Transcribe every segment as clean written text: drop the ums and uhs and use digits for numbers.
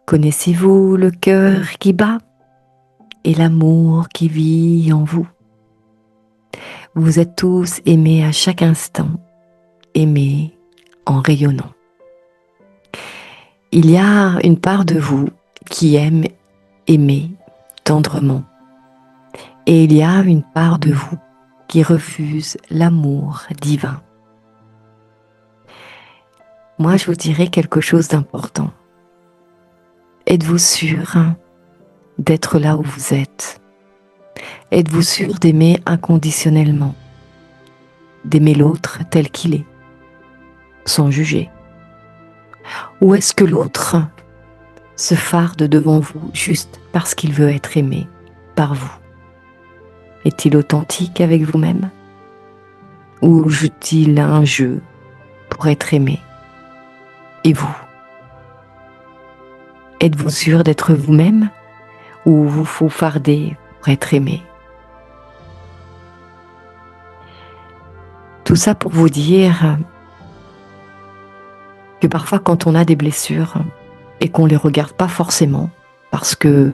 Connaissez-vous le cœur qui bat et l'amour qui vit en vous? Vous êtes tous aimés à chaque instant, aimés en rayonnant. Il y a une part de vous qui aime aimer tendrement. Et il y a une part de vous qui refuse l'amour divin. Moi, je vous dirais quelque chose d'important. Êtes-vous sûr d'être là où vous êtes? Êtes-vous sûr d'aimer inconditionnellement? D'aimer l'autre tel qu'il est, sans juger? Ou est-ce que l'autre se farde devant vous juste parce qu'il veut être aimé par vous? Est-il authentique avec vous-même? Ou joue-t-il un jeu pour être aimé? Et vous? Êtes-vous sûr d'être vous-même ou vous vous fardez pour être aimé? Tout ça pour vous dire que parfois quand on a des blessures et qu'on ne les regarde pas forcément, parce que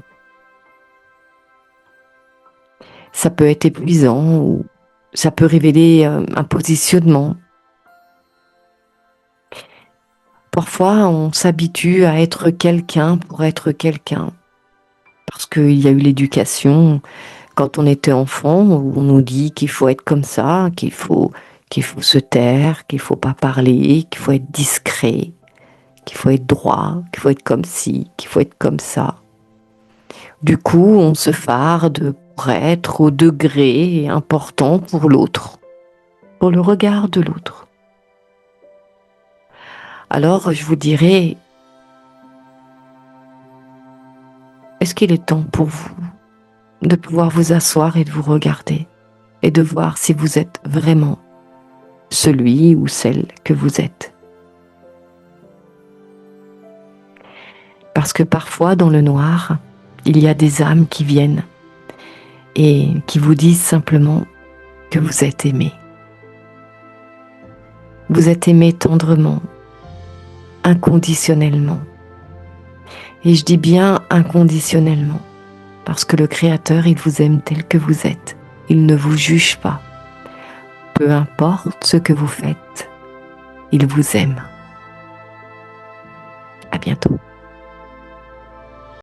ça peut être épuisant ou ça peut révéler un positionnement. Parfois, on s'habitue à être quelqu'un pour être quelqu'un, parce qu'il y a eu l'éducation quand on était enfant, où on nous dit qu'il faut être comme ça, qu'il faut se taire, qu'il ne faut pas parler, qu'il faut être discret, qu'il faut être droit, qu'il faut être comme ci, qu'il faut être comme ça. Du coup, on se farde pour être au degré important pour l'autre, pour le regard de l'autre. Alors, je vous dirais, est-ce qu'il est temps pour vous de pouvoir vous asseoir et de vous regarder et de voir si vous êtes vraiment celui ou celle que vous êtes? Parce que parfois, dans le noir, il y a des âmes qui viennent et qui vous disent simplement que vous êtes aimé. Vous êtes aimé tendrement, inconditionnellement. Et je dis bien inconditionnellement, parce que le Créateur, il vous aime tel que vous êtes. Il ne vous juge pas. Peu importe ce que vous faites, il vous aime. À bientôt.